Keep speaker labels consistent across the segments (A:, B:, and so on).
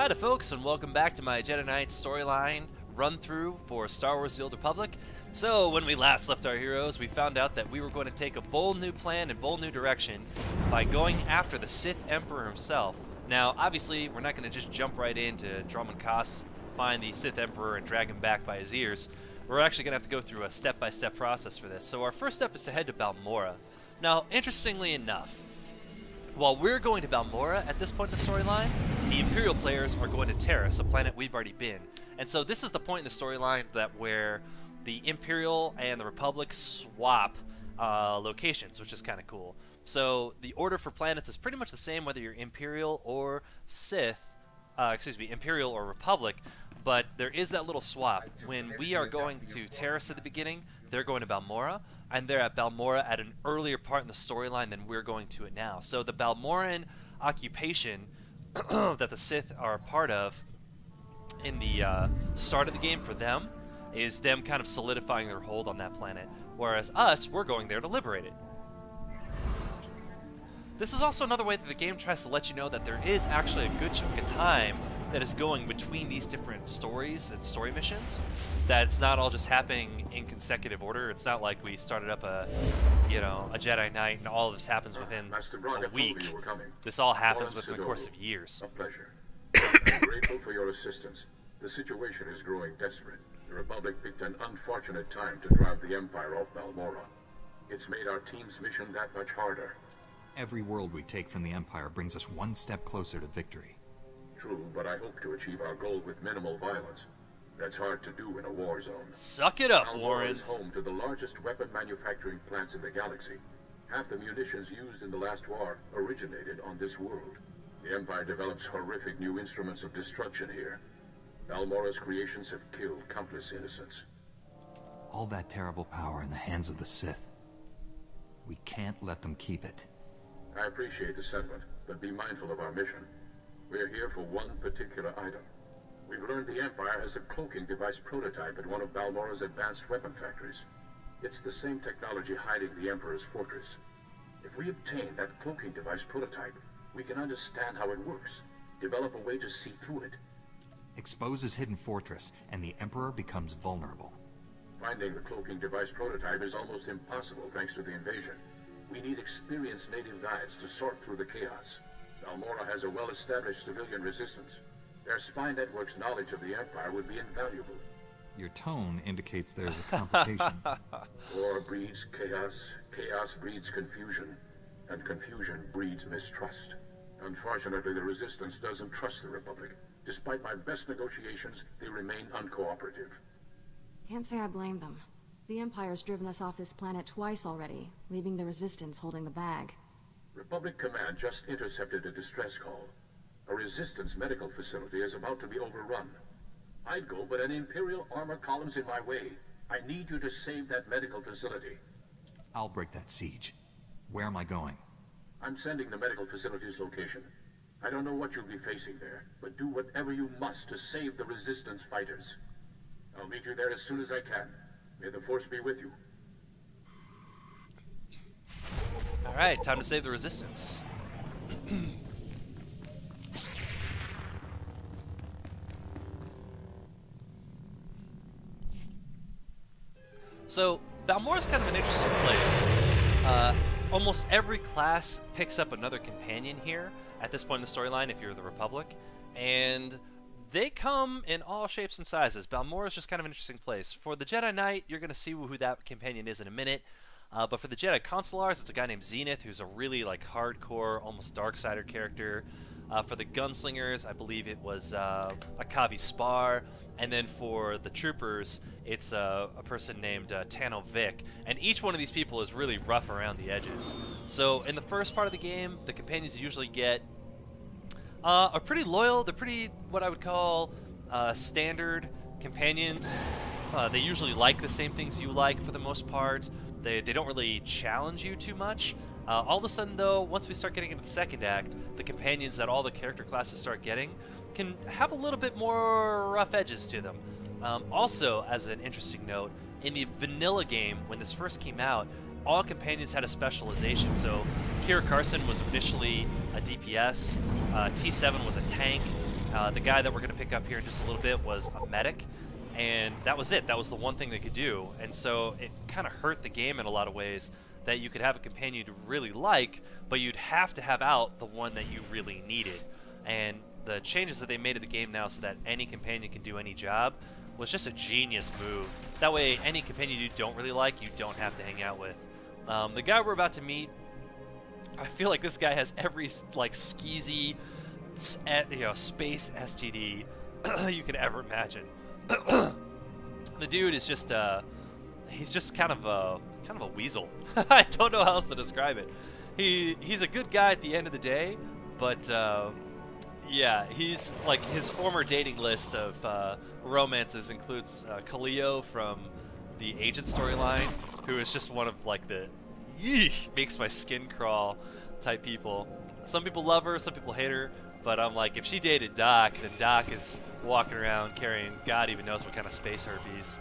A: Hi to folks, and welcome back to my Jedi Knight storyline run-through for Star Wars The Old Republic. So, when we last left our heroes, we found out that we were going to take a bold new plan and bold new direction by going after the Sith Emperor himself. Now, obviously, we're not going to just jump right into Dromund Kaas, find the Sith Emperor, and drag him back by his ears. We're actually going to have to go through a step-by-step process for this. So our first step is to head to Balmorra. Now, interestingly enough, while we're going to Balmorra at this point in the storyline, the Imperial players are going to Terrace, a planet we've already been. And so this is the point in the storyline that where the Imperial and the Republic swap locations, which is kind of cool. So the order for planets is pretty much the same whether you're Imperial or Imperial or Republic, but there is that little swap. When we are going to Terrace at the beginning, they're going to Balmorra, and they're at Balmorra at an earlier part in the storyline than we're going to it now. So the Balmorran occupation that the Sith are a part of in the start of the game for them is them kind of solidifying their hold on that planet, whereas us, we're going there to liberate it. This is also another way that the game tries to let you know that there is actually a good chunk of time that is going between these different stories and story missions, that it's not all just happening in consecutive order. It's not like we started up a Jedi Knight and all of this happens within a week. This all happens within the course of years.
B: A pleasure. I'm grateful for your assistance. The situation is growing desperate. The Republic picked an unfortunate time to drive the Empire off Balmorra. It's made our team's mission that much harder.
C: Every world we take from the Empire brings us one step closer to victory.
B: True, but I hope to achieve our goal with minimal violence. That's hard to do in a war zone.
A: Suck it up,
B: Balmorra
A: Warren.
B: is home to the largest weapon manufacturing plants in the galaxy. Half the munitions used in the last war originated on this world. The Empire develops horrific new instruments of destruction here. Balmorra's creations have killed countless innocents.
C: All that terrible power in the hands of the Sith. We can't let them keep it.
B: I appreciate the sentiment, but be mindful of our mission. We're here for one particular item. We've learned the Empire has a cloaking device prototype at one of Balmorra's advanced weapon factories. It's the same technology hiding the Emperor's fortress. If we obtain that cloaking device prototype, we can understand how it works, develop a way to see through it.
C: Expose his hidden fortress, and the Emperor becomes vulnerable.
B: Finding the cloaking device prototype is almost impossible thanks to the invasion. We need experienced native guides to sort through the chaos. Balmorra has a well-established civilian resistance. Their spy network's knowledge of the Empire would be invaluable.
C: Your tone indicates there's a complication.
B: War breeds chaos, chaos breeds confusion, and confusion breeds mistrust. Unfortunately, the Resistance doesn't trust the Republic. Despite my best negotiations, they remain uncooperative.
D: Can't say I blame them. The Empire's driven us off this planet twice already, leaving the Resistance holding the bag.
B: Republic Command just intercepted a distress call. A Resistance medical facility is about to be overrun. I'd go, but an Imperial armor column's in my way. I need you to save that medical facility.
C: I'll break that siege. Where am I going?
B: I'm sending the medical facility's location. I don't know what you'll be facing there, but do whatever you must to save the Resistance fighters. I'll meet you there as soon as I can. May the Force be with you.
A: Alright, time to save the Resistance. So, Balmorra's kind of an interesting place. Almost every class picks up another companion here at this point in the storyline if you're the Republic, and they come in all shapes and sizes. Balmorra's just kind of an interesting place. For the Jedi Knight, you're going to see who that companion is in a minute. But for the Jedi Consulars, it's a guy named Zenith, who's a really hardcore, almost Darksider character. For the Gunslingers, I believe it was Akavi Spar. And then for the Troopers, it's a person named Tano Vic. And each one of these people is really rough around the edges. So in the first part of the game, the companions you usually get are pretty loyal. They're pretty, what I would call, standard companions. They usually like the same things you like for the most part. They don't really challenge you too much. All of a sudden, though, once we start getting into the second act, the companions that all the character classes start getting can have a little bit more rough edges to them. Also, as an interesting note, in the vanilla game, when this first came out, all companions had a specialization. So Kira Carson was initially a DPS, T7 was a tank, The guy that we're going to pick up here in just a little bit was a medic, and that was it. That was the one thing they could do, and so it kind of hurt the game in a lot of ways that you could have a companion you really like, but you'd have to have out the one that you really needed. And the changes that they made to the game now so that any companion can do any job was just a genius move. That way, any companion you don't really like, you don't have to hang out with. The guy we're about to meet, I feel like this guy has every like skeezy, space STD you could ever imagine. The dude is just he's just kind of a weasel. I don't know how else to describe it. He's a good guy at the end of the day, but yeah, he's like, his former dating list of romances includes Kaleo from the Agent storyline, who is just one of like the makes my skin crawl type people. Some people love her, some people hate her, but I'm like, if she dated Doc, then Doc is walking around carrying God even knows what kind of space herpes.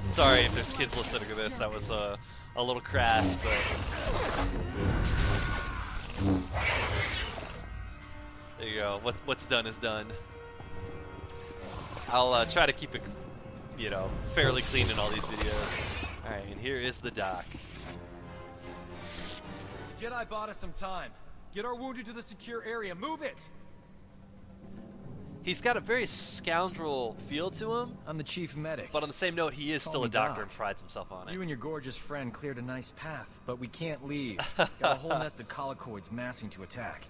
A: Sorry if there's kids listening to this, that was a little crass, but there you go. What's done is done. I'll try to keep it, fairly clean in all these videos. All right, and here is the Doc.
E: Jedi bought us some time. Get our wounded to the secure area. Move it!
A: He's got a very scoundrel feel to him,
E: I'm the chief medic.
A: but on the same note, he is
E: Call
A: still
E: me
A: a doctor
E: Doc.
A: and prides himself on
E: You
A: it.
E: and your gorgeous friend cleared a nice path, but we can't leave. Got a whole nest of colicoids massing to attack.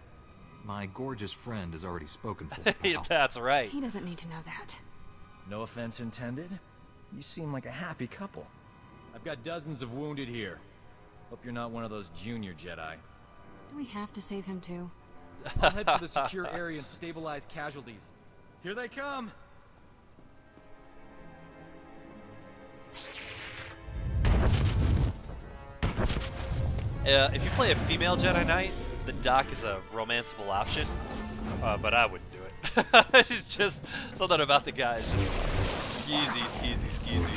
C: My gorgeous friend has already spoken for me,
A: Yeah,
C: pal.
A: that's right.
D: He doesn't need to know that.
E: No offense intended. You seem like a happy couple. I've got dozens of wounded here. Hope you're not one of those junior Jedi.
D: Do we have to save him too?
E: I'll head for the secure area and stabilize casualties. Here they come!
A: If you play a female Jedi Knight, the Doc is a romanceable option, but I wouldn't do it. It's just something about the guy is just skeezy.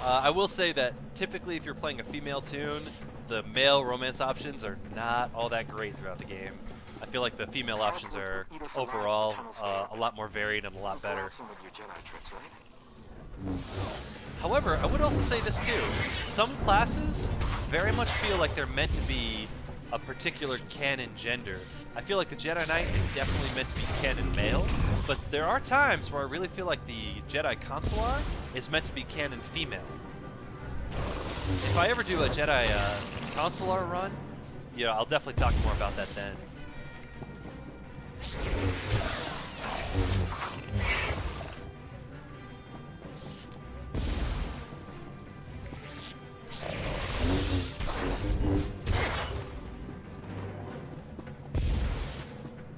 A: I will say that typically if you're playing a female toon, the male romance options are not all that great throughout the game. I feel like the female options are overall a lot more varied and a lot better. However, I would also say this too. Some classes very much feel like they're meant to be a particular canon gender. I feel like the Jedi Knight is definitely meant to be canon male, but there are times where I really feel like the Jedi Consular is meant to be canon female. If I ever do a Jedi Consular run, I'll definitely talk more about that then.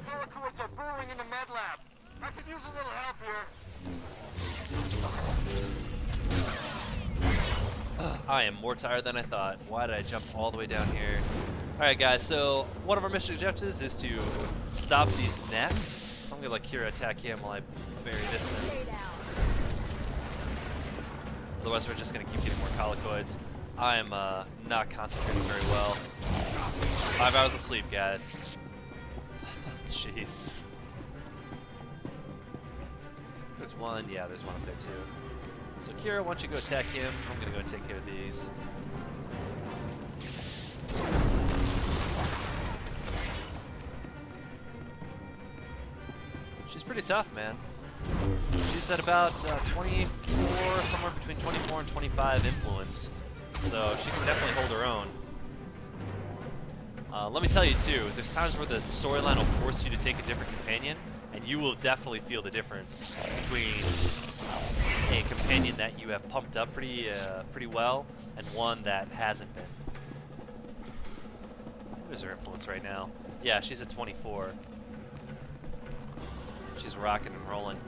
F: Helicoids are burrowing in the med lab. I could use a little help here.
A: I am more tired than I thought. Why did I jump all the way down here? Alright guys, so one of our mission objectives is to stop these nests. So I'm gonna let Kira attack him while I bury this thing. Otherwise we're just gonna keep getting more colicoids. I am not concentrating very well. 5 hours of sleep, guys. Jeez. There's one, yeah, there's one up there too. So Kira, why don't you go attack him? I'm gonna go and take care of these. She's pretty tough, man. She's at about 24, somewhere between 24 and 25 influence. So she can definitely hold her own. Let me tell you too, there's times where the storyline will force you to take a different companion, and you will definitely feel the difference between a companion that you have pumped up pretty well and one that hasn't been. What is her influence right now? Yeah, she's at 24. She's rocking and rolling.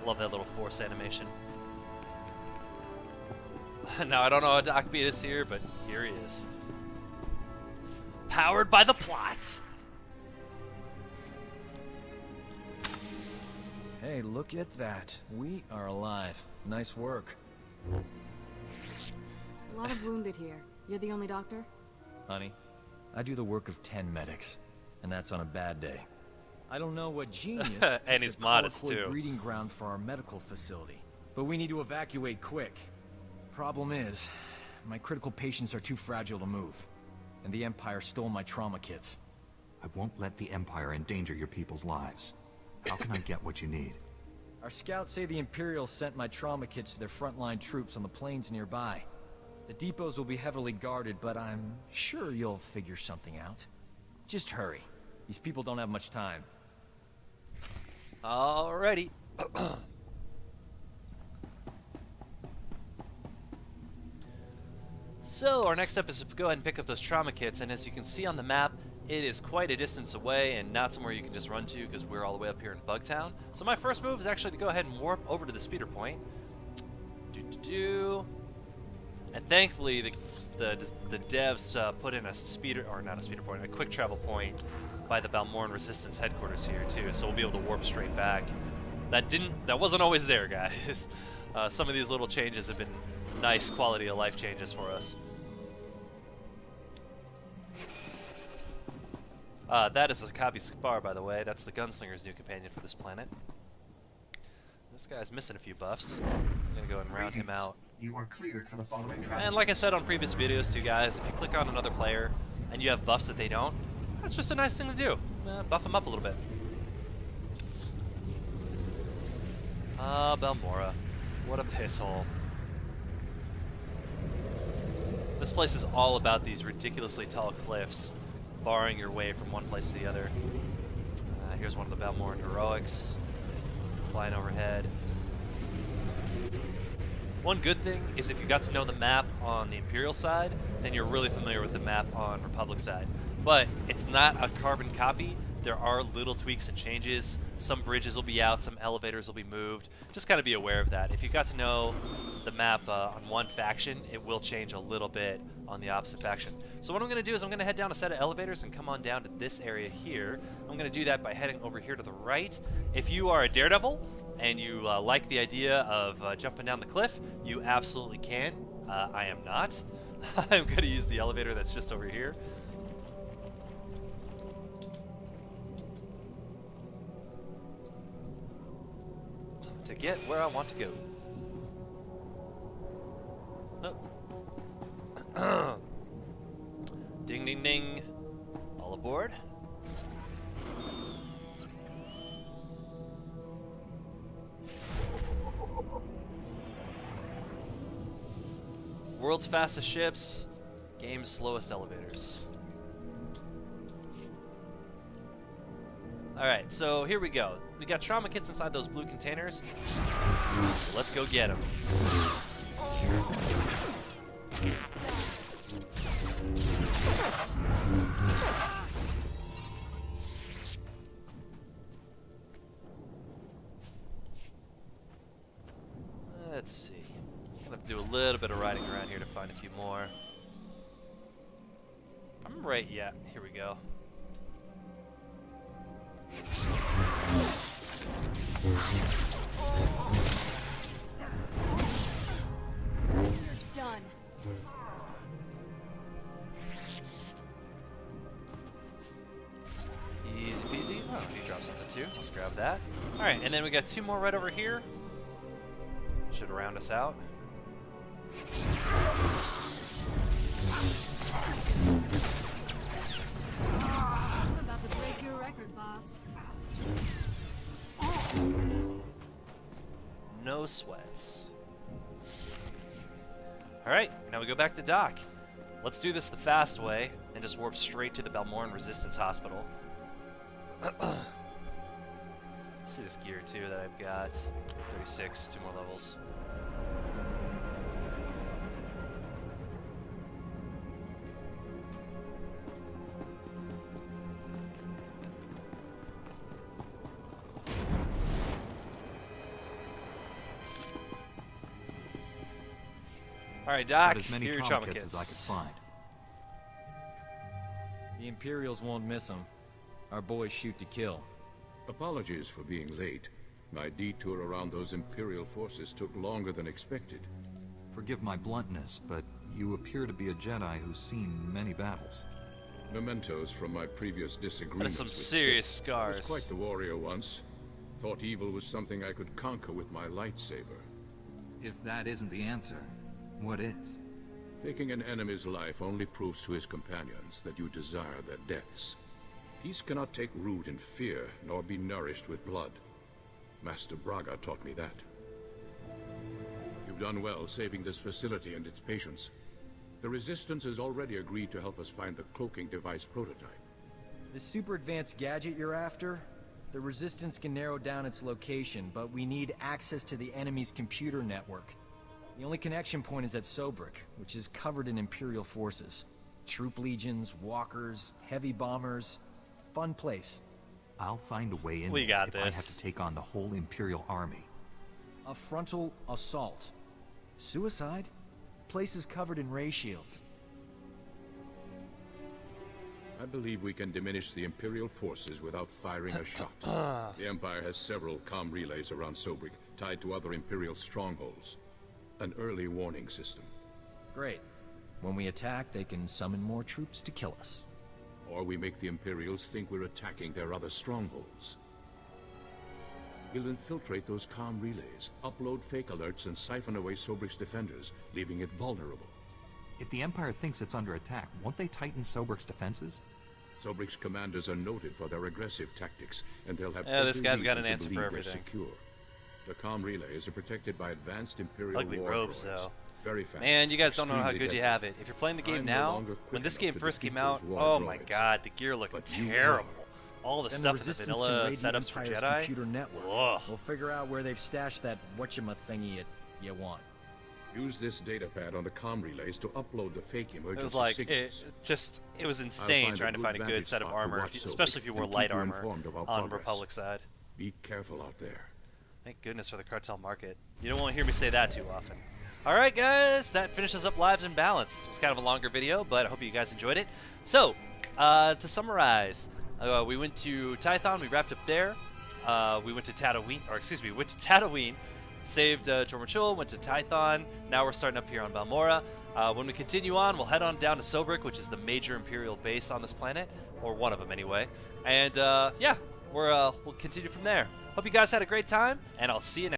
A: Love that little force animation. Now, I don't know how Doc beat us here, but here he is. Powered by the plot!
E: Hey, look at that. We are alive. Nice work.
D: A lot of wounded here. You're the only doctor?
E: Honey, I do the work of 10 medics, and that's on a bad day. I don't know what genius
A: And
E: picked
A: he's
E: the
A: modest,
E: Colloquy
A: too.
E: breeding ground for our medical facility, but we need to evacuate quick. Problem is, my critical patients are too fragile to move, and the Empire stole my trauma kits.
C: I won't let the Empire endanger your people's lives. How can I get what you need?
E: Our scouts say the Imperial sent my trauma kits to their frontline troops on the plains nearby. The depots will be heavily guarded, but I'm sure you'll figure something out. Just hurry. These people don't have much time.
A: Alrighty. So, our next step is to go ahead and pick up those trauma kits, and as you can see on the map, it is quite a distance away and not somewhere you can just run to because we're all the way up here in Bugtown. So my first move is actually to go ahead and warp over to the speeder point. And thankfully, the devs put in a speeder, or not a speeder point, a quick travel point by the Balmorra Resistance headquarters here too, so we'll be able to warp straight back. That wasn't always there, guys. Some of these little changes have been nice quality of life changes for us. That is a copy Spar, by the way. That's the Gunslinger's new companion for this planet. This guy's missing a few buffs. I'm gonna go and round him out.
G: You are cleared for the following travel.
A: And like I said on previous videos too, guys, if you click on another player and you have buffs that they don't, that's just a nice thing to do. Buff them up a little bit. Balmorra. What a piss hole. This place is all about these ridiculously tall cliffs, barring your way from one place to the other. Here's one of the Balmorran heroics, flying overhead. One good thing is if you got to know the map on the Imperial side, then you're really familiar with the map on Republic side. But it's not a carbon copy. There are little tweaks and changes. Some bridges will be out, some elevators will be moved. Just kind of be aware of that. If you got to know the map on one faction, it will change a little bit on the opposite faction. So what I'm going to do is I'm going to head down a set of elevators and come on down to this area here. I'm going to do that by heading over here to the right. If you are a daredevil and you like the idea of jumping down the cliff, you absolutely can. I am not. I'm going to use the elevator that's just over here. To get where I want to go. Oh. Ding, ding, ding. All aboard. World's fastest ships, game's slowest elevators. Alright, so here we go. We got trauma kits inside those blue containers. So let's go get them. Let's see. I'm gonna have to do a little bit of riding around here to find a few more. If I'm right, yeah, here we go.
D: Done.
A: Easy peasy. Oh, he dropped something too. Let's grab that. Alright, and then we got two more right over here. Should round us out.
D: I'm about to break your record, boss.
A: No sweats. Alright, now we go back to dock. Let's do this the fast way and just warp straight to the Balmorran Resistance Hospital. See this gear too that I've got. 36, 2 more levels. All right, Doc.
C: Got as many
A: here are your
C: trauma
A: trauma
C: kits as I could find.
E: The Imperials won't miss them. Our boys shoot to kill.
B: Apologies for being late. My detour around those Imperial forces took longer than expected.
C: Forgive my bluntness, but you appear to be a Jedi who's seen many battles.
B: Mementos from my previous
A: That
B: disagreements
A: is some
B: with
A: serious
B: Sith. I
A: scars.
B: was quite the warrior once. Thought evil was something I could conquer with my lightsaber.
C: If that isn't the answer, what is?
B: Taking an enemy's life only proves to his companions that you desire their deaths. Peace cannot take root in fear, nor be nourished with blood. Master Braga taught me that. You've done well saving this facility and its patients. The Resistance has already agreed to help us find the cloaking device prototype.
E: The super advanced gadget you're after? The Resistance can narrow down its location, but we need access to the enemy's computer network. The only connection point is at Sobrik, which is covered in Imperial forces. Troop legions, walkers, heavy bombers. Fun place.
C: I'll find a way in
A: We
C: there
A: got
C: if I have
A: this.
C: to take on the whole Imperial army.
E: A frontal assault. Suicide? Place is covered in ray shields.
B: I believe we can diminish the Imperial forces without firing a shot. The Empire has several comm relays around Sobrik, tied to other Imperial strongholds. An early warning system.
E: Great. When we attack, they can summon more troops to kill us.
B: Or we make the Imperials think we're attacking their other strongholds. We'll infiltrate those comm relays, upload fake alerts, and siphon away Sobrik's defenders, leaving it vulnerable.
C: If the Empire thinks it's under attack, won't they tighten Sobrik's defenses?
B: Sobrik's commanders are noted for their aggressive tactics, and they'll have
A: Yeah, this
B: every
A: guy's got
B: reason
A: an
B: to
A: answer for
B: believe they're
A: everything.
B: secure. The comm relays are protected by advanced Imperial
A: Ugly
B: war
A: robes,
B: droids.
A: though.
B: Very fast.
A: Man, you guys don't know how
B: extremely
A: good you
B: deadly.
A: have it. If you're playing the game
B: I'm no
A: now,
B: longer
A: when
B: quick
A: this
B: enough
A: game
B: to
A: first
B: defeat
A: came out,
B: those war
A: oh my
B: droids.
A: god, the gear looked
B: But you
A: terrible.
B: will.
A: All the
E: Then
A: stuff
E: the
A: in the
E: Resistance
A: vanilla
E: can raid the
A: setups for
E: Empire's
A: Jedi.
E: computer network.
A: Ugh.
E: We'll figure out where they've stashed that whatchamacthingy you want.
B: Use this data pad on the comm relays to upload the fake emergency
A: It was like,
B: signals.
A: it was insane
B: find a
A: trying to
B: good
A: find a good
B: vantage
A: set of
B: spot to
A: armor,
B: watch Sobrik
A: especially if you wore
B: and
A: light
B: keep you
A: armor
B: informed of our
A: on
B: progress.
A: Republic side.
B: Be careful out there.
A: Thank goodness for the cartel market. You don't want to hear me say that too often. Alright guys, that finishes up Lives in Balance. It was kind of a longer video, but I hope you guys enjoyed it. So, to summarize, we went to Tython, we wrapped up there. We went to Tatooine, saved Jorma Chul, went to Tython. Now we're starting up here on Balmorra. When we continue on, we'll head on down to Sobrik, which is the major Imperial base on this planet, or one of them anyway. And yeah, we'll continue from there. Hope you guys had a great time, and I'll see you next time.